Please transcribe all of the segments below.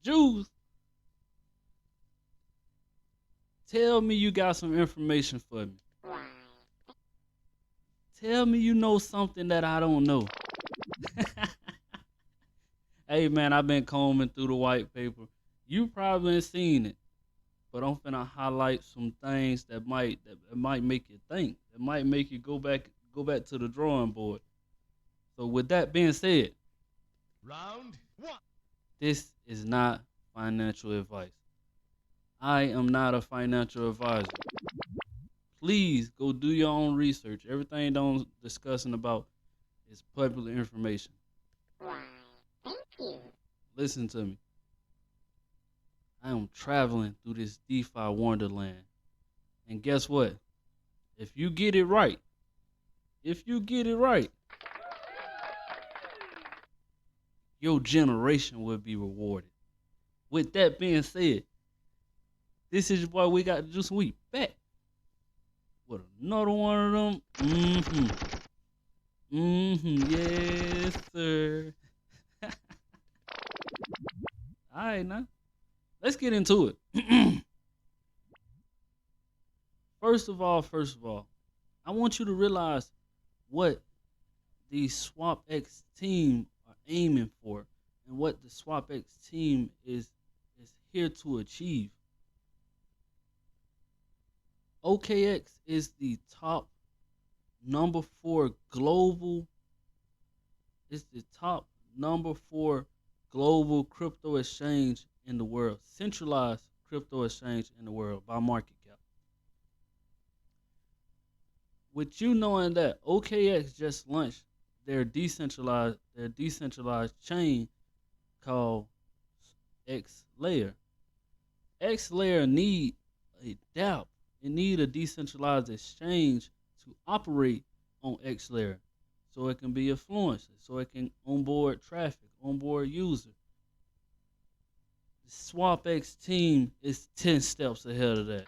Juice, tell me you got some information for me. Tell me you know something that I don't know. Hey man, I've been combing through the white paper. You probably ain't seen it, but I'm finna highlight some things that might make you think. That might make you go back to the drawing board. So with that being said, Round one. this is not financial advice. I am not a financial advisor. Please go do your own research. Everything I'm discussing about is public information. Listen to me. I am traveling through this DeFi wonderland. And guess what? If you get it right, if you get it right, your generation will be rewarded. With that being said, this is why we got Juice Week back with another one of them. Yes, sir. All right, now let's get into it. First of all, I want you to realize what the SWAPX team are aiming for and what the SWAPX team is here to achieve. OKX is the top number 4 global it's the top number 4 global crypto exchange in the world, centralized crypto exchange in the world by market cap. With you knowing that OKX just launched their decentralized chain called X Layer. X Layer need a DApp. It need a decentralized exchange to operate on X Layer, so it can be influenced, so it can onboard traffic, onboard user. The SwapX team is 10 steps ahead of that.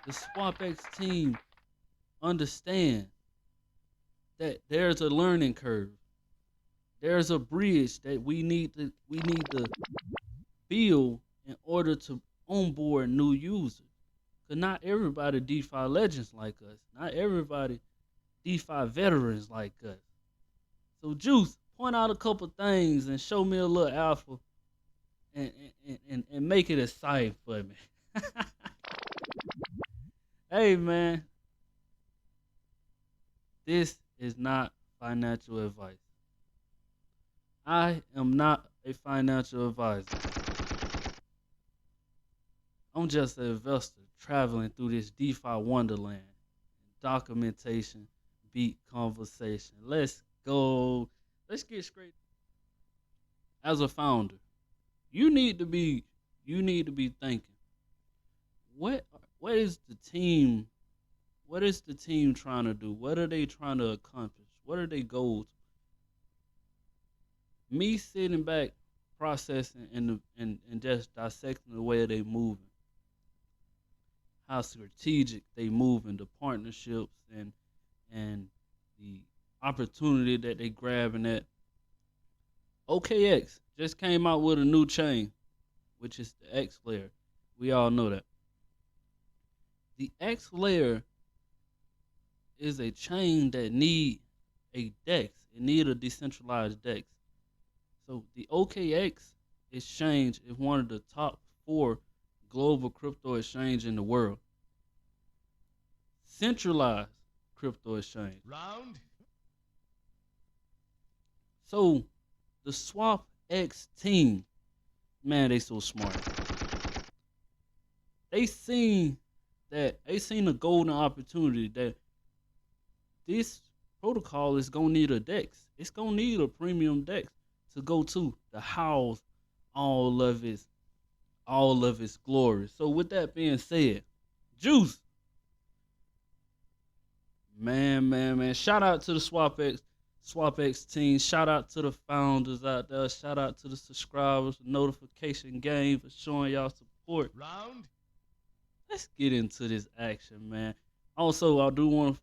The SwapX team understand that there's a learning curve. There's a bridge that we need to build in order to onboard new users. Cause not everybody DeFi legends like us. Not everybody DeFi veterans like us. So Juice, point out a couple things and show me a little alpha and make it exciting for me. Hey man, this is not financial advice. I am not a financial advisor. I'm just an investor traveling through this DeFi wonderland. Documentation, beat conversation. Let's go. Let's get straight. As a founder, you need to be you need to be thinking, what what is the team what is the team trying to do? What are they trying to accomplish? What are their goals? Me sitting back processing and just dissecting the way they moving, how strategic they moving, the partnerships and the opportunity that they grabbing at. OKX just came out with a new chain, which is the X layer. We all know that. The X layer is a chain that need a DEX. It need a decentralized DEX. So the OKX exchange is one of the top 4 global crypto exchange in the world. Centralized crypto exchange. Round. So the Swap X team, man, they so smart. They seen a golden opportunity that this protocol is gonna need a DEX. It's gonna need a premium DEX to go to house all of its all of its glory. So with that being said, Juice, man. Shout out to the SwapX team. Shout out to the founders out there. Shout out to the subscribers, the notification game for showing y'all support. Round. Let's get into this action, man. Also, I do want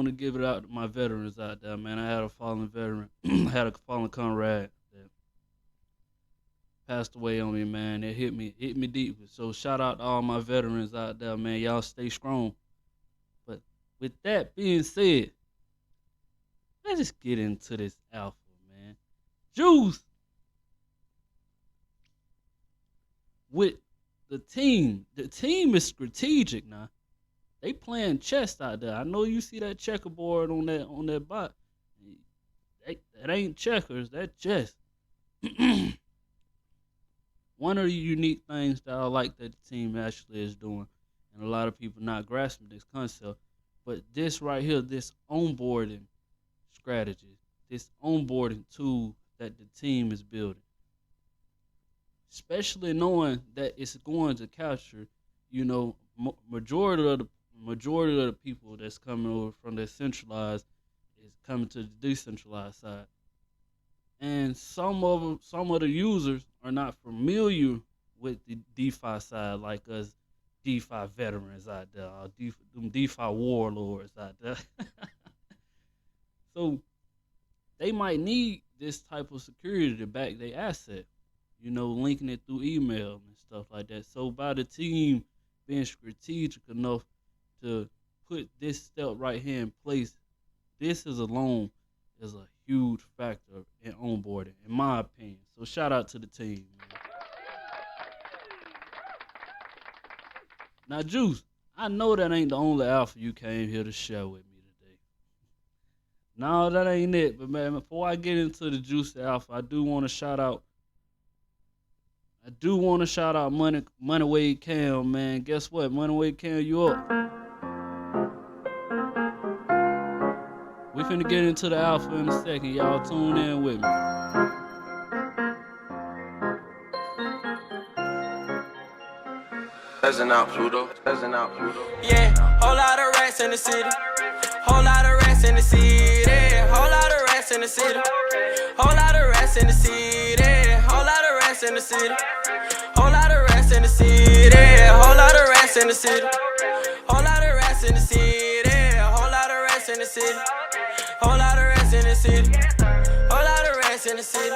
to give it out to my veterans out there, man. I had a fallen veteran, I had a fallen comrade that passed away on me, man. It hit me deep. So shout out to all my veterans out there, man. Y'all stay strong. But with that being said, let's just get into this alpha, man. Juice with the team. The team is strategic now. They playing chess out there. I know you see that checkerboard on that bot. That ain't checkers. That chess. One of the unique things that I like that the team actually is doing, and a lot of people not grasping this concept, but this right here, this onboarding strategy, this onboarding tool that the team is building, especially knowing that it's going to capture, majority of the people that's coming over from the centralized is coming to the decentralized side. And some of the users are not familiar with the DeFi side, like us DeFi veterans out there, or them DeFi warlords out there. So they might need this type of security to back their asset, linking it through email and stuff like that. So by the team being strategic enough to put this step right here in place, this is alone is a huge factor in onboarding, in my opinion. So shout out to the team, man. Now, Juice, I know that ain't the only alpha you came here to share with me today. No, that ain't it. But man, before I get into the Juice alpha, I do want to shout out Moneyway Cam, man. Guess what? Moneyway Cam, you up. We finna get into the alpha in a second. Y'all tune in with me. Peasant out, Pluto. Peasant out, Pluto. Yeah, whole lot of rats in the city. Whole lot of rats in the city. Whole lot of rats in the city. Whole lot of rats in the city. Whole lot of rats in the city. Whole lot of rats in the city. Whole lot of rats in the city. Whole lot of rats in the city. Whole lot of rats in the city. Whole lot of rats in the city. Whole lot of rats in the city.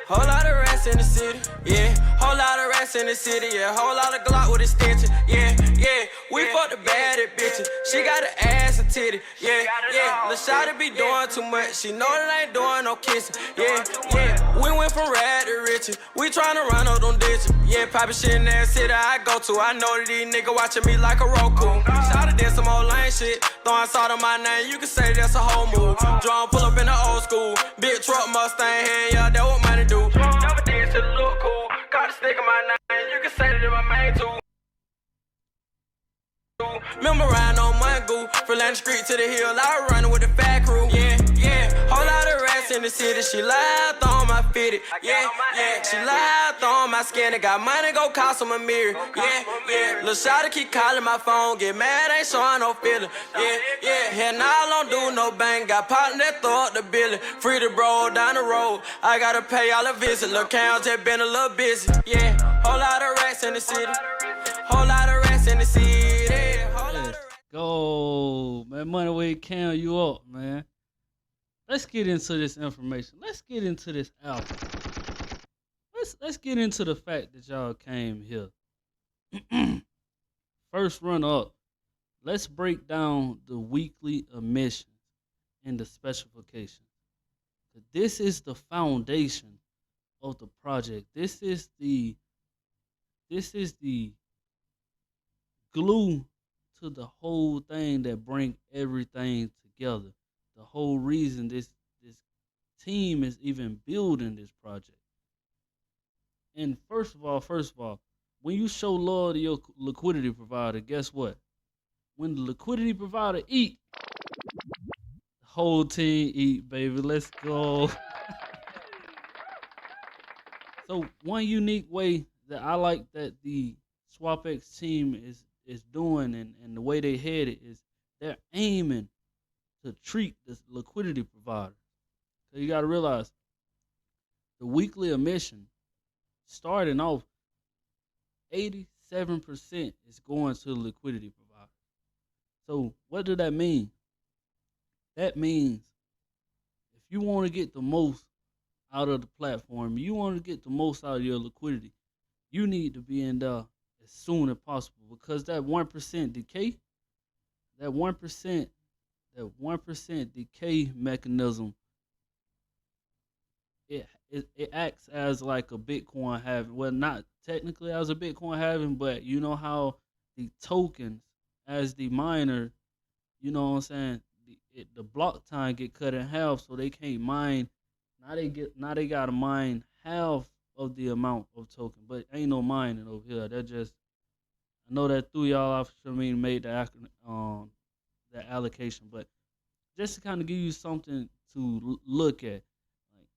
Whole lot of rats in the city. Yeah, whole lot of rats in the city. Yeah, whole lot of Glock with extension. Yeah, yeah. We fucked the baddest bitches. She got an ass and titty. Yeah, yeah. Lil' shawty be doing too much. She know that ain't doing no kissing. Yeah, yeah. We went from rad to riches. We tryna run up them ditches. Yeah, poppin' shit in that city I go to. I know that these niggas watching me like a Roku. Shawty did some old lame shit. Throwing salt on my name. You can say that's a whole move. Drum pull up in the old school. Big truck Mustang head. Yeah, that what money do. Never did shit look cool. Got a stick in my name. You can say that in my main too. Remember riding on Mungo, from Land Street to the hill, I was running with the fat crew. Yeah, yeah, whole lot of rats in the city. She laughed on my fitted. Yeah, yeah, she laughed on my skin. It got money, go cost them a mirror. Yeah, yeah, Lil' shawty keep calling my phone, get mad, ain't showing no feeling. Yeah, yeah, hell nah, I don't do no bang. Got partner that throw up the billing. Free the bro down the road. I gotta pay all the visit. Lil' Cam just been a little busy. Yeah, whole lot of rats in the city. Whole lot of rats in the city. Go, man. Moneyway Cam, you up, man. Let's get into this information. Let's get into this alpha. Let's get into the fact that y'all came here. First run up. Let's break down the weekly emissions and the specifications. This is the foundation of the project. This is the glue to the whole thing that bring everything together. The whole reason this team is even building this project. And first of all, when you show love to your liquidity provider, guess what? When the liquidity provider eat, the whole team eat, baby. Let's go. So one unique way that I like that the SWAPX team is doing and the way they headed is they're aiming to treat this liquidity provider. So you got to realize the weekly emission starting off 87% is going to the liquidity provider. So what does that mean? That means if you want to get the most out of the platform, you want to get the most out of your liquidity, you need to be in there as soon as possible, because that 1% decay, that 1%, that 1% decay mechanism, it acts as like a Bitcoin halving. Well, not technically as a Bitcoin halving, but you know how the tokens, as the miner, you know what I'm saying, the block time get cut in half, so they can't mine. Now they gotta mine half of the amount of token, but ain't no mining over here. That just, I know that threw y'all off. I mean, made that allocation, but just to kind of give you something to look at, like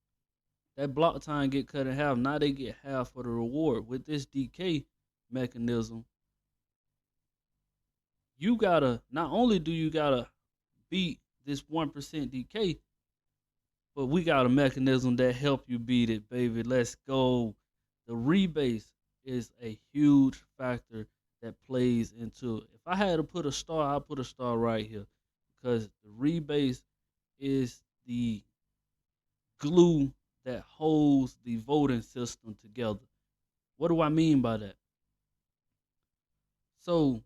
that block time get cut in half. Now they get half of the reward with this decay mechanism. You gotta, not only do you gotta beat this 1% decay, but we got a mechanism that help you beat it, baby. Let's go. The rebase is a huge factor that plays into it. If I had to put a star, I'd put a star right here, because the rebase is the glue that holds the voting system together. What do I mean by that? So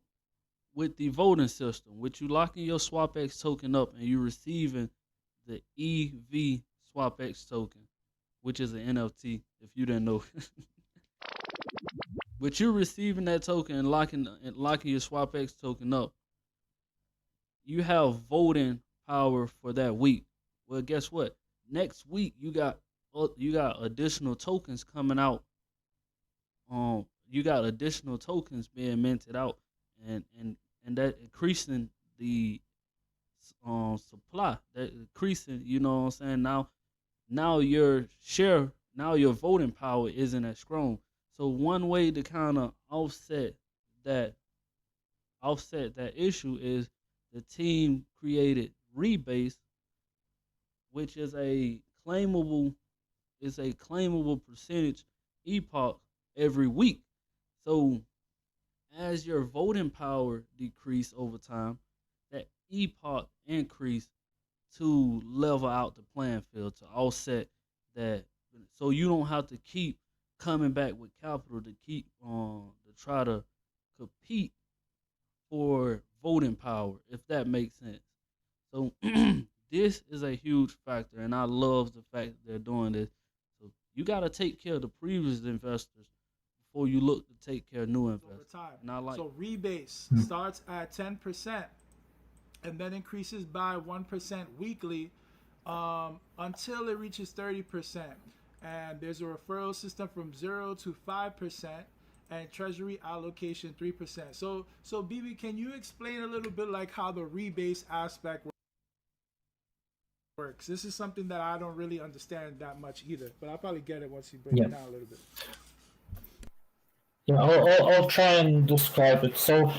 with the voting system, with you locking your SWAPX token up and you receiving the EV SWAPX token, which is an NFT, if you didn't know. But you're receiving that token and locking your SWAPX token up, you have voting power for that week. Well, guess what? Next week you got additional tokens coming out. You got additional tokens being minted out, and that increasing the supply, that increasing, you know what I'm saying? Now your share, now your voting power isn't as strong. So one way to kind of offset that issue is the team created Rebase, which is a claimable percentage epoch every week. So as your voting power decrease over time, that epoch increase to level out the playing field, to offset that, so you don't have to keep coming back with capital to try to compete for voting power, if that makes sense. So this is a huge factor, and I love the fact that they're doing this. So you got to take care of the previous investors before you look to take care of new investors. Over time. And I like So Rebase starts at 10% and then increases by 1% weekly until it reaches 30%. And there's a referral system from 0 to 5%, and treasury allocation 3%. So BB, can you explain a little bit like how the rebase aspect works? This is something that I don't really understand that much either, but I'll probably get it once you break it down a little bit. Yeah, I'll try and describe it. So,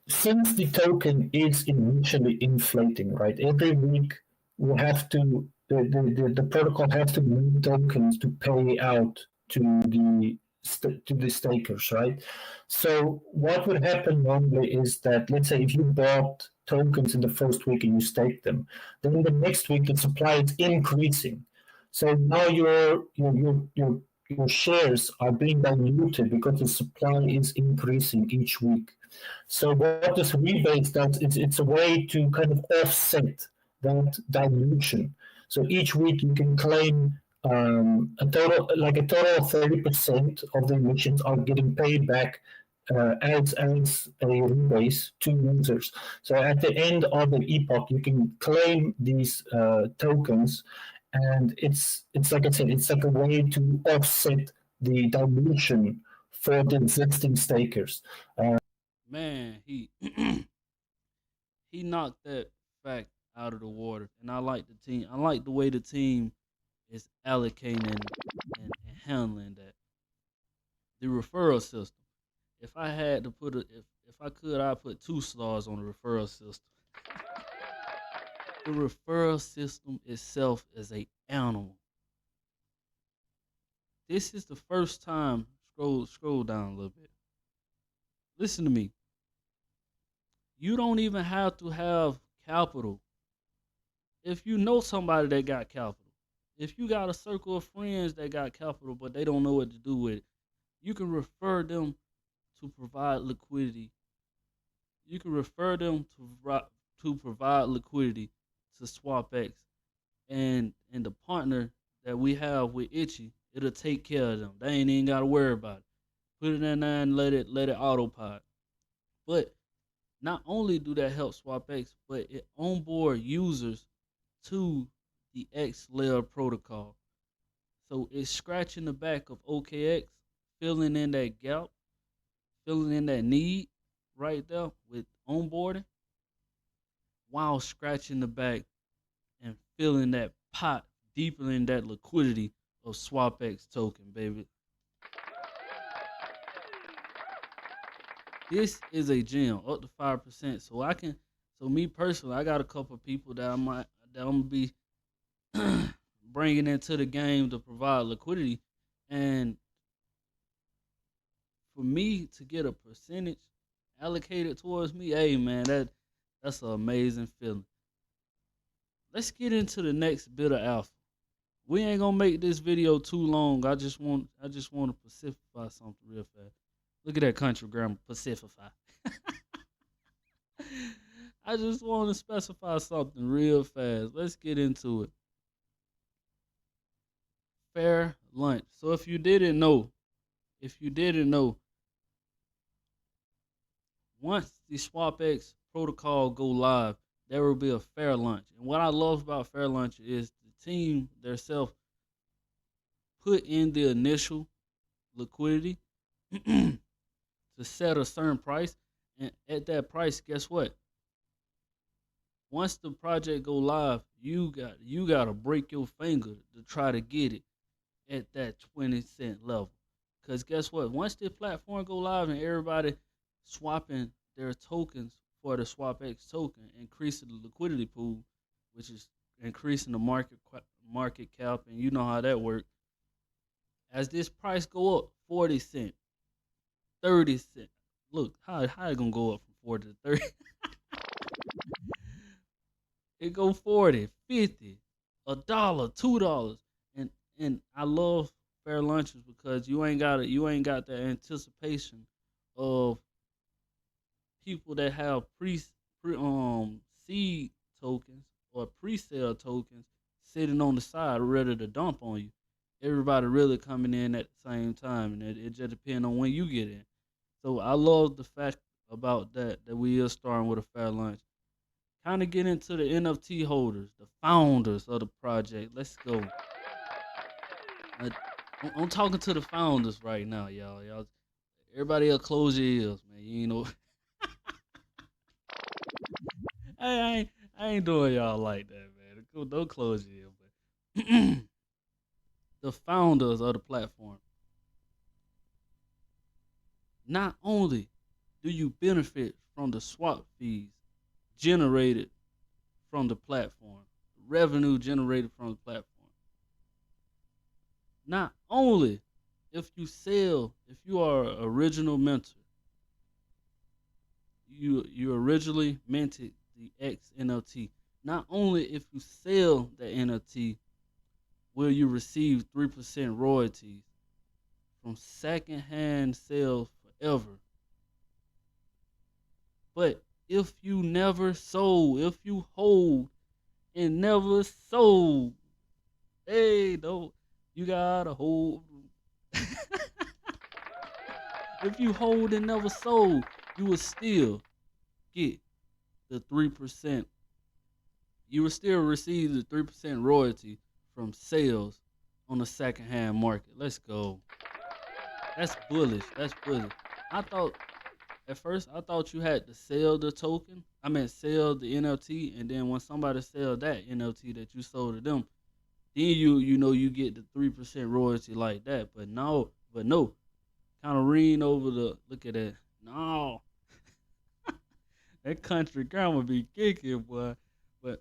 since the token is initially inflating, right? Every week we have to the protocol has to move tokens to pay out to the stakers, right? So what would happen normally is that, let's say if you bought tokens in the first week and you staked them, then the next week the supply is increasing. So now your shares are being diluted because the supply is increasing each week. So what this rebase does is it's a way to kind of offset that dilution. So each week you can claim a total of 30% of the emissions are getting paid back as a rebase to users. So at the end of the epoch, you can claim these tokens, and it's like I said, it's like a way to offset the dilution for the existing stakers. Man, he he knocked that fact out of the water, and I like the team. I like the way the team is allocating and handling that. The referral system. If I had to put if I could, I'd put 2 stars on the referral system. The referral system itself is a animal. This is the first time. Scroll down a little bit. Listen to me. You don't even have to have capital. if you know somebody that got capital, if you got a circle of friends that got capital but they don't know what to do with it, you can refer them to provide liquidity. You can refer them to provide liquidity to SwapX, and the partner that we have with Itchy, it'll take care of them. They ain't even gotta worry about it. Put it in there and let it autopilot. But not only do that help SwapX, but it onboard users to the X layer protocol. So it's scratching the back of OKX, filling in that gap, filling in that need right there with onboarding, while scratching the back and filling that pot, deepening that liquidity of SwapX token, baby. This is a gem, up to 5%. So me personally, I got a couple of people that I'm gonna be bringing into the game to provide liquidity, and for me to get a percentage allocated towards me, hey man, that's an amazing feeling. Let's get into the next bit of alpha. We ain't gonna make this video too long. I just want to pacify something real fast. Look at that country grammar, pacify. I just want to specify something real fast. Let's get into it. Fair lunch. So if you didn't know, once the SwapX protocol go live, there will be a fair lunch. And what I love about fair lunch is the team themselves put in the initial liquidity to set a certain price, and at that price, guess what? Once the project go live, you gotta break your finger to try to get it at that 20 cent level. Cause guess what? Once the platform go live and everybody swapping their tokens for the SwapX token, increasing the liquidity pool, which is increasing the market cap, and you know how that works. As this price go up 40 cent, 30 cent. Look, how it gonna go up from 40 to 30? It go 40, 50, $1, $2. And I love fair lunches because you ain't got that anticipation of people that have seed tokens or pre-sale tokens sitting on the side ready to dump on you. Everybody really coming in at the same time, and it just depends on when you get in. So I love the fact about that we are starting with a fair lunch. Kind of get into the NFT holders, the founders of the project. Let's go. I'm talking to the founders right now, y'all. Everybody else close your ears, man. You know. I ain't doing y'all like that, man. Don't close your ears, but the founders of the platform. Not only do you benefit from the swap fees generated from the platform, revenue generated from the platform. Not only if you are an original mentor, you originally minted the X NFT. Not only if you sell the NFT will you receive 3% royalties from secondhand sales forever. But if you never sold, if you hold and never sold, hey, don't you gotta hold. If you hold and never sold, you will still get the 3%. You will still receive the 3% royalty from sales on the secondhand market. Let's go. That's bullish. At first I thought you had to sell the token. Sell the NFT, and then when somebody sell that NFT that you sold to them, then you get the 3% royalty like that. But no. Kind of reading over look at that. No. That country grammar be kicking, boy. But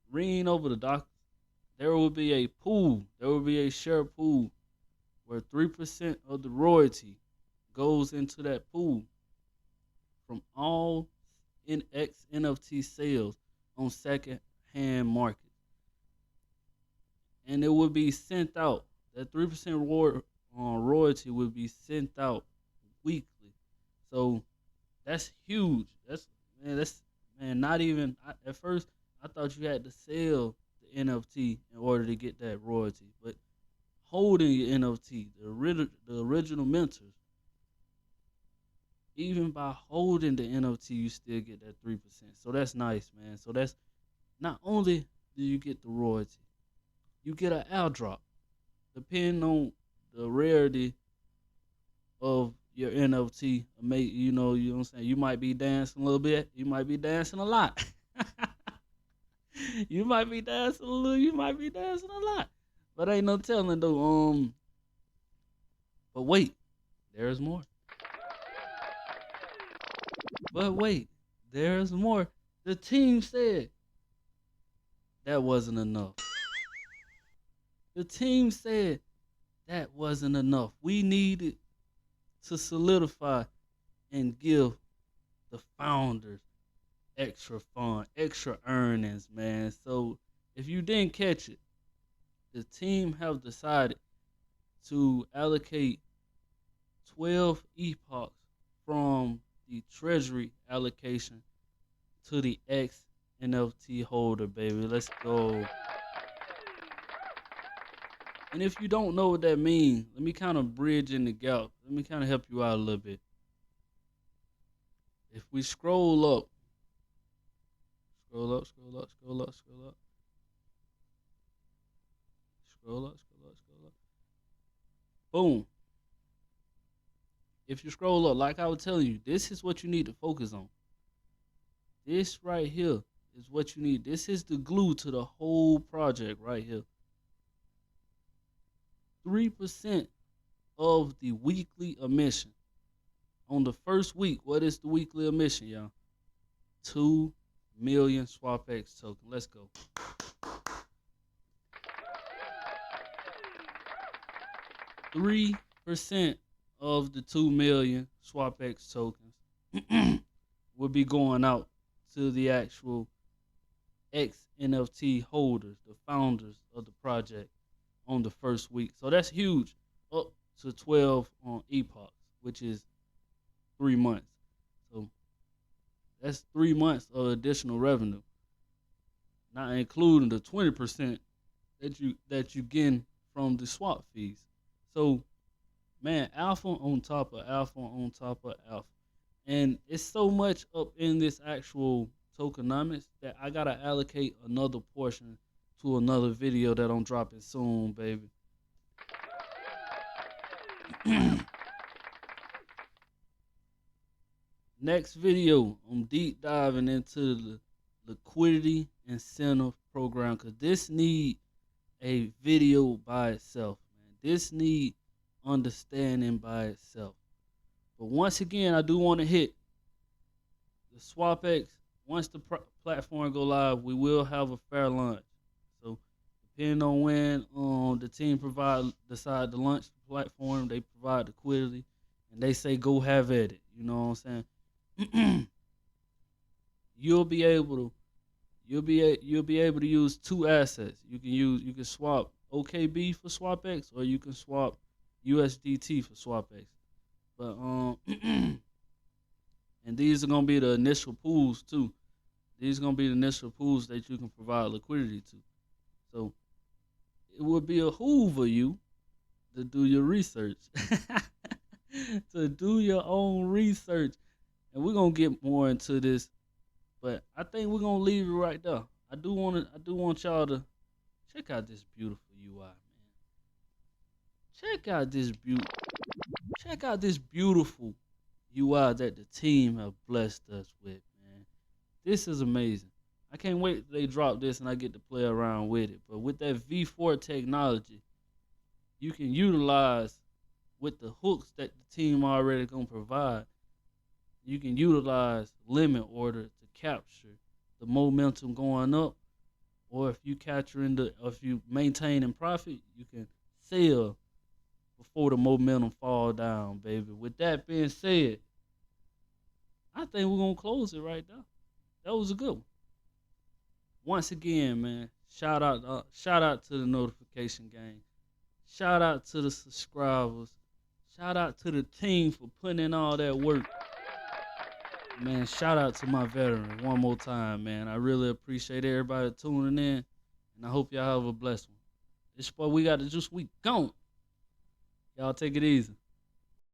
reading over the doc, there will be a pool. There will be a share pool where 3% of the royalty goes into that pool from all NFT sales on second hand market. And it would be sent out. That 3% royalty would be sent out weekly. So that's huge. That's not even at first I thought you had to sell the NFT in order to get that royalty. But holding your NFT, the original mentors, even by holding the NFT, you still get that 3%. So that's nice, man. So that's not only do you get the royalty, you get an airdrop. Depending on the rarity of your NFT, you know what I'm saying? You might be dancing a little bit, you might be dancing a lot. You might be dancing a little, you might be dancing a lot. But ain't no telling though. But wait, there's more. But wait, there's more. The team said that wasn't enough. The team said that wasn't enough. We needed to solidify and give the founders extra fun, extra earnings, man. So if you didn't catch it, the team have decided to allocate 12 epochs from the treasury allocation to the X NFT holder, baby. Let's go. And if you don't know what that means, let me kind of bridge in the gap. Let me kind of help you out a little bit. If we scroll up, scroll up, scroll up, scroll up, scroll up, scroll up, scroll up, scroll up. Boom. If you scroll up, like I was telling you, this is what you need to focus on. This right here is what you need. This is the glue to the whole project right here. 3% of the weekly emission. On the first week, what is the weekly emission, y'all? 2 million SWAPX tokens. Let's go. Three percent of the 2 million SWAPX tokens will be going out to the actual X NFT holders, the founders of the project, on the first week. So that's huge. Up to 12 on epochs, which is 3 months. So that's 3 months of additional revenue, not including the 20% that you get from the swap fees. So, man, alpha on top of alpha on top of alpha. And it's so much up in this actual tokenomics that I got to allocate another portion to another video that I'm dropping soon, baby. Next video, I'm deep diving into the liquidity incentive program, because this need a video by itself, man. This need understanding by itself. But once again, I do want to hit the SWAPX. Once the platform go live, we will have a fair launch. So depending on when the team decide to launch the platform, they provide liquidity, and they say go have at it. You know what I'm saying? You'll be able to use two assets. You can swap OKB for SWAPX, or you can swap USDT for SWAPX. But and these are gonna be the initial pools too. These are gonna be the initial pools that you can provide liquidity to. So it would be a behoove of you to do your research, to do your own research. And we're gonna get more into this, but I think we're gonna leave it right there. I do want y'all to check out this beautiful UI, man. Check out this beautiful UI that the team have blessed us with, man. This is amazing. I can't wait till they drop this and I get to play around with it. But with that V4 technology, you can utilize with the hooks that the team already gonna provide. You can utilize limit order to capture the momentum going up, or if you maintain in profit, you can sell before the momentum fall down, baby. With that being said, I think we're gonna close it right now. That was a good one. once again, man, shout out to the notification gang. Shout out to the subscribers. Shout out to the team for putting in all that work. Man, shout out to my veteran one more time, man. I really appreciate everybody tuning in, and I hope y'all have a blessed one. This boy, we got the juice. We gone. Y'all take it easy.